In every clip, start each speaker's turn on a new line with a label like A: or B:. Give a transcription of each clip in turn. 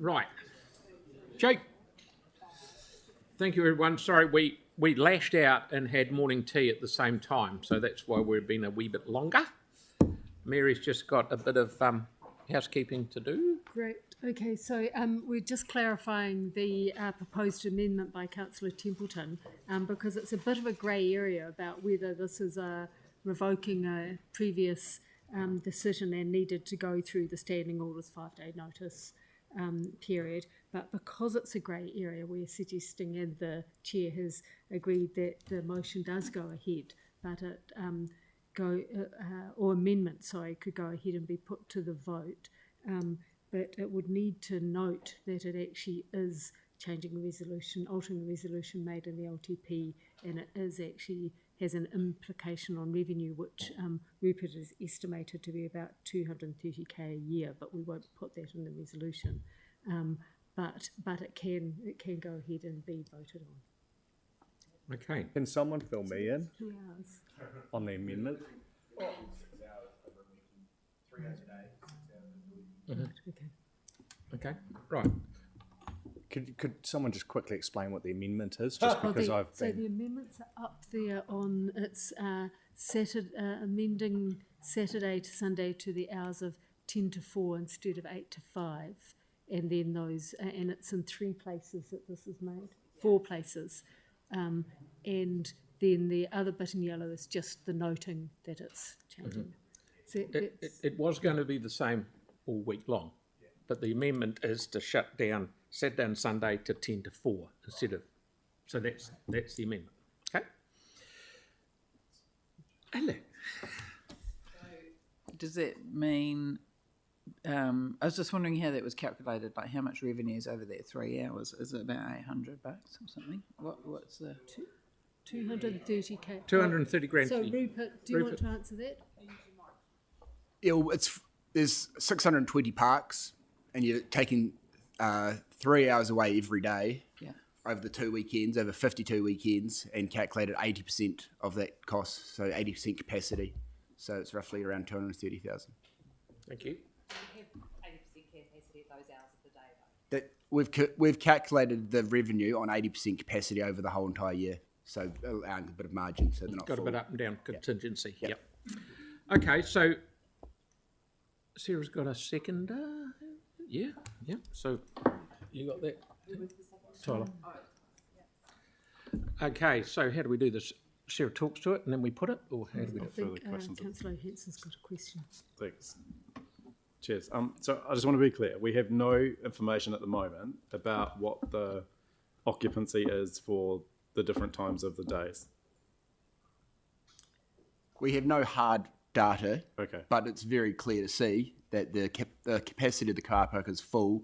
A: Right. Jake. Thank you, everyone. Sorry, we lashed out and had morning tea at the same time, so that's why we've been a wee bit longer. Mary's just got a bit of housekeeping to do.
B: Great. Okay, so we're just clarifying the proposed amendment by Councillor Templeton because it's a bit of a grey area about whether this is revoking a previous decision and needed to go through the standing orders 5-day notice period. But because it's a grey area, we're suggesting, and the chair has agreed, that the motion does go ahead, but it or amendment, sorry, could go ahead and be put to the vote. But it would need to note that it actually is changing the resolution, altering the resolution made in the LTP, and it is actually has an implication on revenue, which Rupert is estimated to be about 230k a year, but we won't put that in the resolution. But it can go ahead and be voted on.
A: Okay.
C: Can someone fill me in
B: 2 hours.
C: on the amendment?
D: 6 hours over a weekend, 3 hours a day, 6 hours a week.
B: Okay.
A: Okay. Right.
C: Could someone just quickly explain what the amendment is? Just because
B: So the amendments are up there on its amending Saturday to Sunday to the hours of 10 to 4 instead of 8 to 5. And then those, and it's in 3 places that this is made, 4 places. And then the other bit in yellow is just the noting that it's changing. So
A: It was going to be the same all week long, but the amendment is to shut down Saturday and Sunday to 10 to 4 instead of, so that's the amendment. Okay. Hello.
E: Does that mean, I was just wondering how that was calculated, like how much revenue is over that 3 hours? Is it about $800 or something? What's the...
B: 230k.
A: 230 grand.
B: So Rupert, do you want to answer that?
F: There's 620 parks, and you're taking 3 hours away every day over the 2 weekends, over 52 weekends, and calculated 80% of that cost, so 80% capacity. So it's roughly around 230,000.
A: Thank you.
G: We have 80% capacity at those hours of the day, though.
F: That we've calculated the revenue on 80% capacity over the whole entire year, so allowing a bit of margin, so they're not
A: Got
F: full.
A: a bit up and down contingency.
F: Yep.
A: Okay, so Sarah's got a second. Yeah. So you got that, Tyler? Okay, so how do we do this? Sarah talks to it and then we put it, or how do we do
B: I
A: it?
B: think
C: questions?
B: Councillor Hanson's got a question.
C: Thanks. Cheers. So I just want to be clear. We have no information at the moment about what the occupancy is for the different times of the days.
F: We have no hard data,
C: Okay.
F: but it's very clear to see that the capacity of the car park is full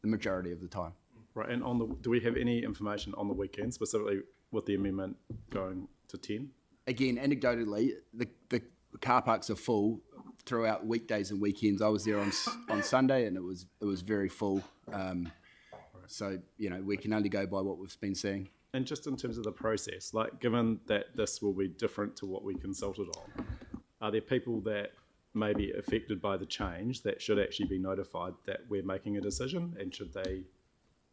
F: the majority of the time.
C: Right. And do we have any information on the weekend, specifically with the amendment going to 10?
F: Again, anecdotally, the car parks are full throughout weekdays and weekends. I was there on Sunday, and it was very full. So we can only go by what we've been seeing.
C: And just in terms of the process, like given that this will be different to what we consulted on, are there people that may be affected by the change that should actually be notified that we're making a decision, and should they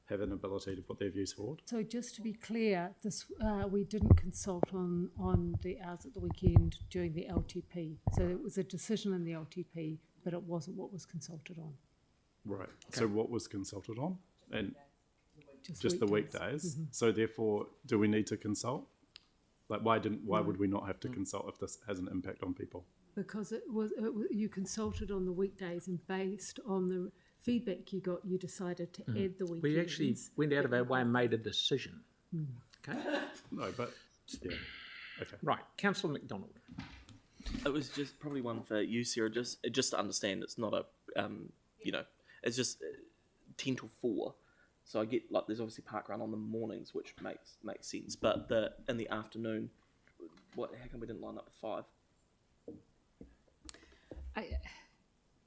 C: have an ability to put their views forward?
B: So just to be clear, this we didn't consult on the hours at the weekend during the LTP. So it was a decision in the LTP, but it wasn't what was consulted on.
C: Right. Okay. So what was consulted on? And just
B: weekdays.
C: the weekdays. Mm-hmm. So therefore, do we need to consult? Like, why would we not have to consult if this has an impact on people?
B: Because you consulted on the weekdays, and based on the feedback you got, you decided to add the weekends.
A: We actually went out of our way and made a decision. Okay.
C: No, but yeah. Okay.
A: Right, Councillor McDonald.
H: It was just probably one for you, Sarah. Just to understand, it's not a, it's just 10 till 4. So I get there's obviously park run on the mornings, which makes sense. But in the afternoon, how come we didn't line up at 5?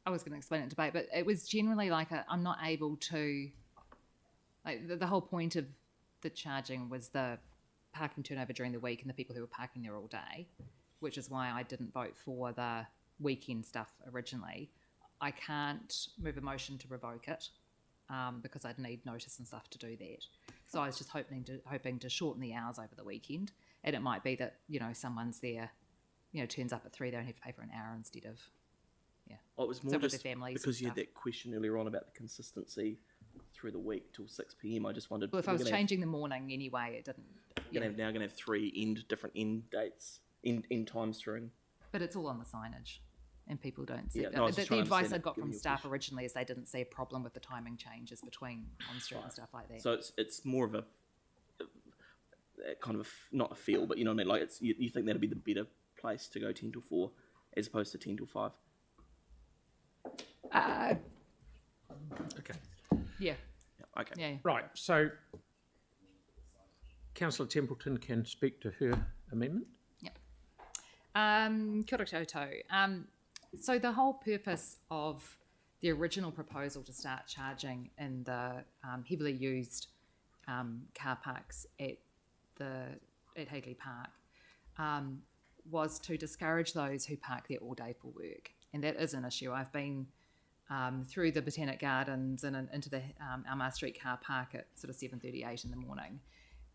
G: I was going to explain it in debate, but it was generally I'm not able to, the whole point of the charging was the parking turnover during the week and the people who were parking there all day, which is why I didn't vote for the weekend stuff originally. I can't move a motion to revoke it, because I'd need notice and stuff to do that. So I was just hoping to shorten the hours over the weekend, and it might be that someone's there, turns up at 3, they don't have to pay for an hour instead of.
H: Oh, it was more
G: So with
H: just
G: the families
H: because
G: and
H: you had
G: stuff.
H: that question earlier on about the consistency through the week till 6 p.m. I just wondered.
G: Well, if I was changing the morning anyway, it didn't.
H: Now going to have 3 different end dates, end times during.
G: But it's all on the signage, and people don't see.
H: Yeah, no, I was
G: the
H: just trying to
G: advice I
H: understand
G: got
H: it,
G: from
H: giving you a
G: staff
H: question.
G: originally is they didn't see a problem with the timing changes between on street and stuff like that.
H: So it's more of a kind of not a feel, but you know what I mean. Like you think that'd be the better place to go 10 till 4 as opposed to 10 till 5.
A: Okay.
G: Yeah,
H: Yeah, okay.
G: yeah.
A: Right. So, Councillor Templeton can speak to her amendment.
G: Kia ora koutou. So the whole purpose of the original proposal to start charging in the heavily used car parks at Hagley Park was to discourage those who park there all day for work, and that is an issue. I've been through the Botanic Gardens and into the Almar Street car park at sort of 7:38 in the morning,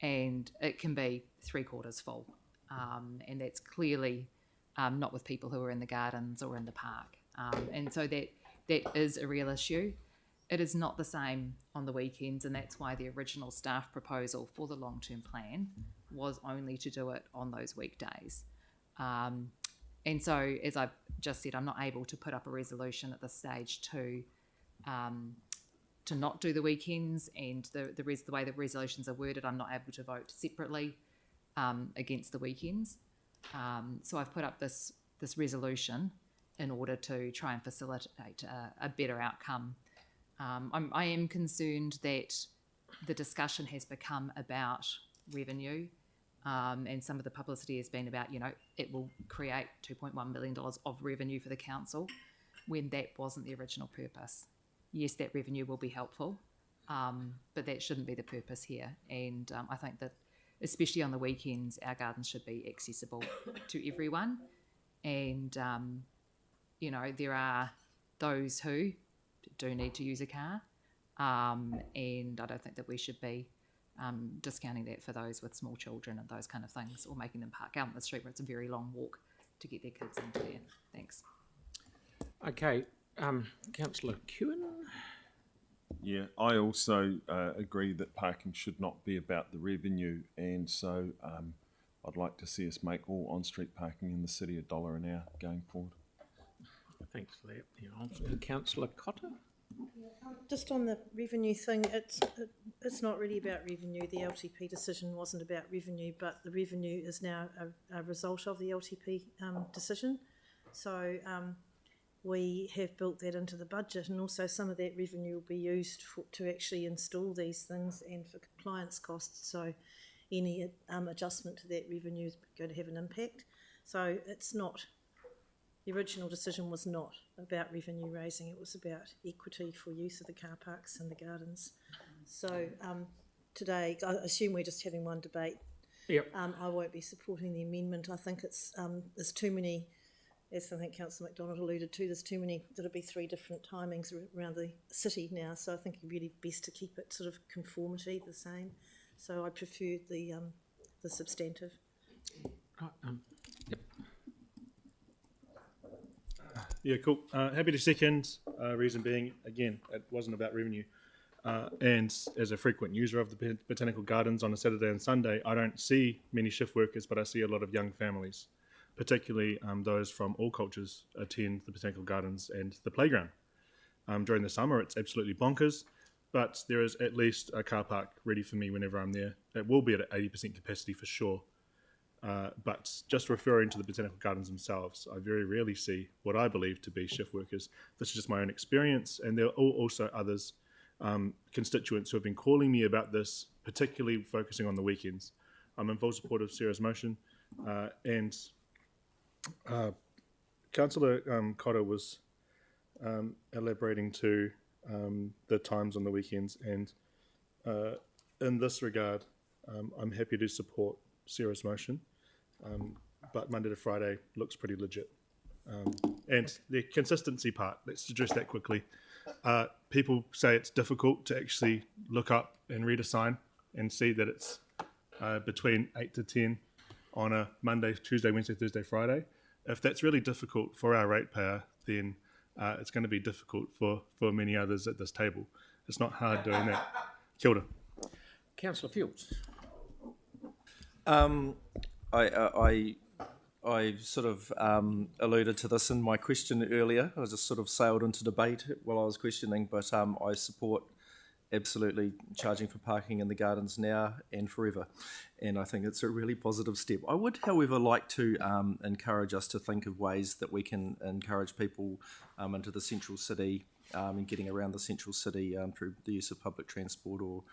G: and it can be 3/4 full. And that's clearly not with people who are in the gardens or in the park. And so that is a real issue. It is not the same on the weekends, and that's why the original staff proposal for the long-term plan was only to do it on those weekdays. And so, as I've just said, I'm not able to put up a resolution at this stage to not do the weekends, and the way the resolutions are worded, I'm not able to vote separately against the weekends. So I've put up this resolution in order to try and facilitate a better outcome. I am concerned that the discussion has become about revenue, and some of the publicity has been about, it will create $2.1 million of revenue for the council, when that wasn't the original purpose. Yes, that revenue will be helpful, but that shouldn't be the purpose here. And I think that, especially on the weekends, our gardens should be accessible to everyone. And, there are those who do need to use a car, and I don't think that we should be discounting that for those with small children and those kind of things, or making them park out on the street where it's a very long walk to get their kids into there. Thanks.
A: Okay. Councillor Kewen.
I: Yeah, I also agree that parking should not be about the revenue, and so I'd like to see us make all on-street parking in the city $1 an hour going forward.
A: Thanks for that. Yeah, Councillor Cotter.
J: Just on the revenue thing, it's not really about revenue. The LTP decision wasn't about revenue, but the revenue is now a result of the LTP decision. So we have built that into the budget, and also some of that revenue will be used to actually install these things and for compliance costs. So any adjustment to that revenue is going to have an impact. So it's not. The original decision was not about revenue raising, it was about equity for use of the car parks and the gardens. So today, I assume we're just having one debate.
A: Yep.
J: I won't be supporting the amendment. I think there's too many, as I think Councillor McDonald alluded to, there's too many, there'll be 3 different timings around the city now, so I think it's really best to keep it sort of conformity the same. So I prefer the substantive.
A: Right, yep.
K: Yeah, cool. Happy to second. Reason being, again, it wasn't about revenue. And as a frequent user of the Botanical Gardens on a Saturday and Sunday, I don't see many shift workers, but I see a lot of young families, particularly those from all cultures, attend the Botanical Gardens and the playground. During the summer, it's absolutely bonkers, but there is at least a car park ready for me whenever I'm there. It will be at 80% capacity for sure. But just referring to the Botanical Gardens themselves, I very rarely see what I believe to be shift workers. This is just my own experience, and there are also others, constituents who have been calling me about this, particularly focusing on the weekends. I'm in full support of Sarah's motion, and Councillor Cotter was elaborating to the times on the weekends, and in this regard, I'm happy to support Sarah's motion, but Monday to Friday looks pretty legit. And the consistency part, let's address that quickly. People say it's difficult to actually look up and read a sign and see that it's between 8 to 10 on a Monday, Tuesday, Wednesday, Thursday, Friday. If that's really difficult for our ratepayer, then it's going to be difficult for many others at this table. It's not hard doing that. Kia ora.
A: Councillor Fields.
L: I sort of alluded to this in my question earlier. I just sort of sailed into debate while I was questioning, but I support absolutely charging for parking in the gardens now and forever, and I think it's a really positive step. I would, however, like to encourage us to think of ways that we can encourage people into the central city and getting around the central city through the use of public transport or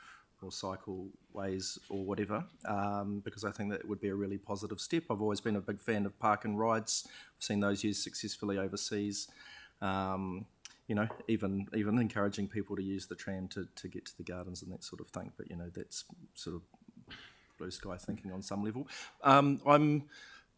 L: cycle ways or whatever, because I think that would be a really positive step. I've always been a big fan of park and rides. I've seen those used successfully overseas. You know, even encouraging people to use the tram to get to the gardens and that sort of thing. But, you know, that's sort of blue sky thinking on some level. I'm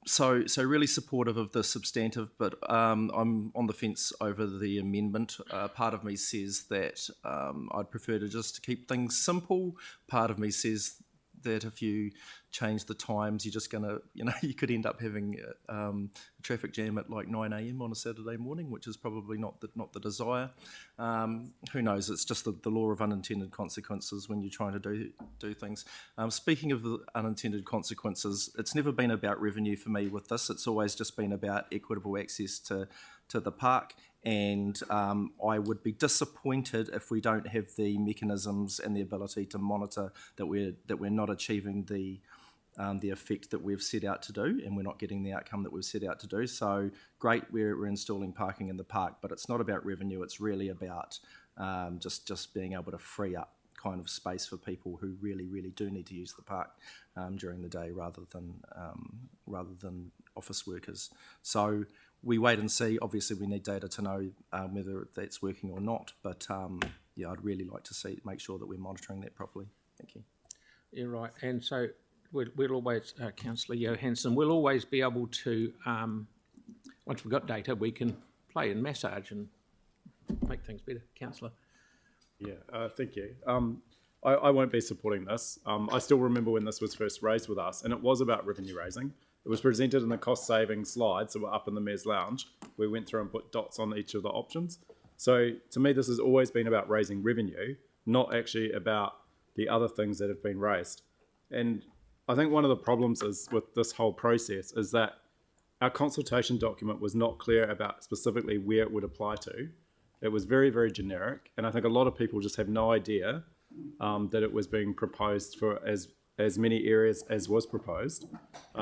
L: so really supportive of the substantive, but I'm on the fence over the amendment. Part of me says that I'd prefer to just keep things simple. Part of me says that if you change the times, you're just going to, you know, you could end up having a traffic jam at like 9 a.m. on a Saturday morning, which is probably not the desire. Who knows? It's just the law of unintended consequences when you're trying to do things. Speaking of the unintended consequences, it's never been about revenue for me with this. It's always just been about equitable access to the park. And I would be disappointed if we don't have the mechanisms and the ability to monitor that we're not achieving the effect that we've set out to do, and we're not getting the outcome that we've set out to do. So great, we're installing parking in the park, but it's not about revenue. It's really about just being able to free up kind of space for people who really do need to use the park during the day, rather than office workers. So we wait and see. Obviously, we need data to know whether that's working or not. But yeah, I'd really like to make sure that we're monitoring that properly. Thank you.
A: Yeah, right. And so we'll always, Councillor Johansson, we'll always be able to, once we've got data, we can play and massage and make things better. Councillor.
C: Yeah, thank you. I won't be supporting this. I still remember when this was first raised with us, and it was about revenue raising. It was presented in the cost-saving slides that were up in the Mayor's Lounge. We went through and put dots on each of the options. So to me, this has always been about raising revenue, not actually about the other things that have been raised. And I think one of the problems is with this whole process is that our consultation document was not clear about specifically where it would apply to. It was very generic, and I think a lot of people just have no idea that it was being proposed for as many areas as was proposed.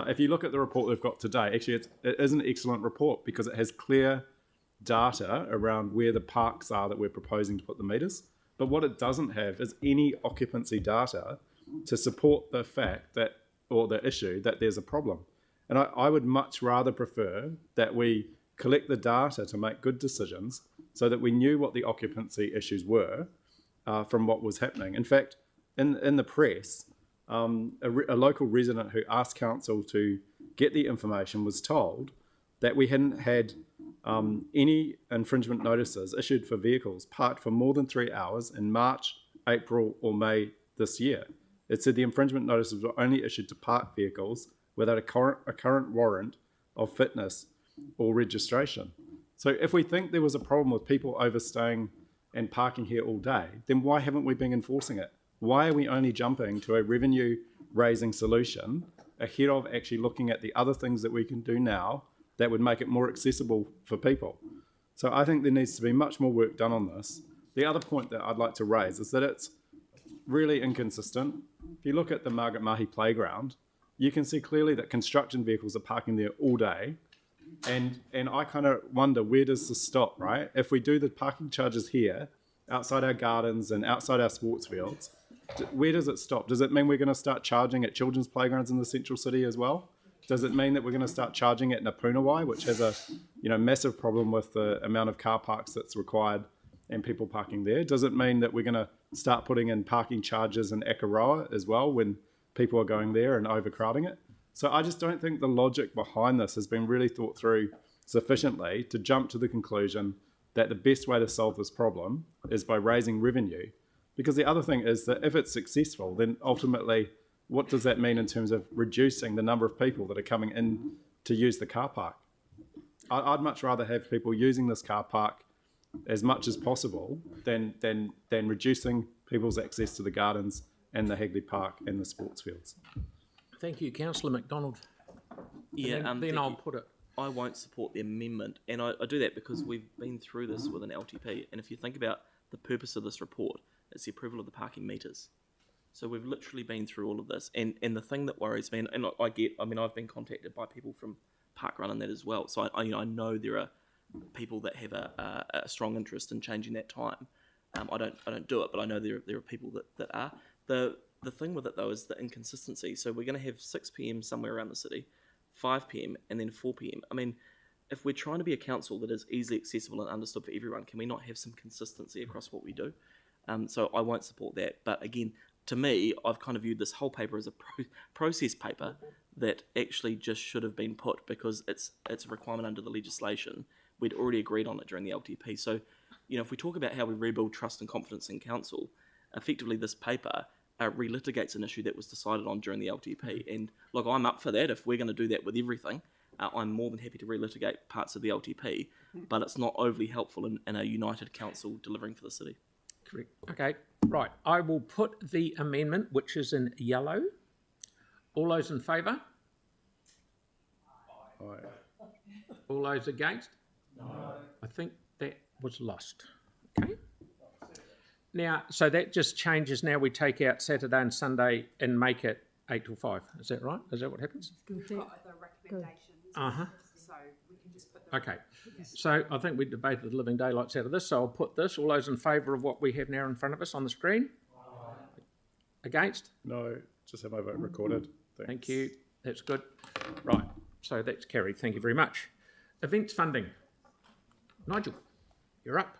C: If you look at the report we've got today, actually it is an excellent report because it has clear data around where the parks are that we're proposing to put the meters. But what it doesn't have is any occupancy data to support the fact that, or the issue that there's a problem. And I would much rather prefer that we collect the data to make good decisions so that we knew what the occupancy issues were from what was happening. In fact, in the press, a local resident who asked council to get the information was told that we hadn't had any infringement notices issued for vehicles parked for more than 3 hours in March, April or May this year. It said the infringement notices were only issued to parked vehicles without a current warrant of fitness or registration. So if we think there was a problem with people overstaying and parking here all day, then why haven't we been enforcing it? Why are we only jumping to a revenue-raising solution ahead of actually looking at the other things that we can do now that would make it more accessible for people? So I think there needs to be much more work done on this. The other point that I'd like to raise is that it's really inconsistent. If you look at the Margaret Mahi playground, you can see clearly that construction vehicles are parking there all day. And I kind of wonder, where does this stop, right? If we do the parking charges here, outside our gardens and outside our sports fields, where does it stop? Does it mean we're going to start charging at children's playgrounds in the central city as well? Does it mean that we're going to start charging at Napunawai, which has a massive problem with the amount of car parks that's required and people parking there? Does it mean that we're going to start putting in parking charges in Akaroa as well when people are going there and overcrowding it? So I just don't think the logic behind this has been really thought through sufficiently to jump to the conclusion that the best way to solve this problem is by raising revenue. Because the other thing is that if it's successful, then ultimately, what does that mean in terms of reducing the number of people that are coming in to use the car park? I'd much rather have people using this car park as much as possible than reducing people's access to the gardens and the Hagley Park and the sports fields.
A: Thank you, Councillor McDonald.
H: Yeah,
A: And then
H: thank
A: I'll
H: you.
A: put it.
H: I won't support the amendment, and I do that because we've been through this with an LTP, and if you think about the purpose of this report, it's the approval of the parking meters. So we've literally been through all of this, and the thing that worries me, and I've been contacted by people from Parkrun and that as well, so I know there are people that have a strong interest in changing that time. I don't do it, but I know there are people that are. The thing with it though is the inconsistency. So we're going to have 6 p.m. somewhere around the city, 5 p.m. and then 4 p.m. I mean, if we're trying to be a council that is easily accessible and understood for everyone, can we not have some consistency across what we do? So I won't support that. But again, to me, I've kind of viewed this whole paper as a process paper that actually just should have been put because it's a requirement under the legislation. We'd already agreed on it during the LTP. So, if we talk about how we rebuild trust and confidence in council, effectively this paper relitigates an issue that was decided on during the LTP. And look, I'm up for that. If we're going to do that with everything, I'm more than happy to relitigate parts of the LTP, but it's not overly helpful in a united council delivering for the city.
A: Correct. Okay, right. I will put the amendment, which is in yellow. All those in favour?
C: Aye.
A: All those against? No. I think that was lost. Okay. Now, so that just changes. Now we take out Saturday and Sunday and make it 8 till 5. Is that right? Is that what happens?
B: Good.
M: The recommendations.
A: Uh-huh.
M: So we can just put them.
A: Okay. So I think we debated the living daylights out of this. So I'll put this. All those in favour of what we have now in front of us on the screen? Against?
C: No, just have my vote recorded. Thanks.
A: Thank you. That's good. Right. So that's carried. Thank you very much. Events funding. Nigel, you're up.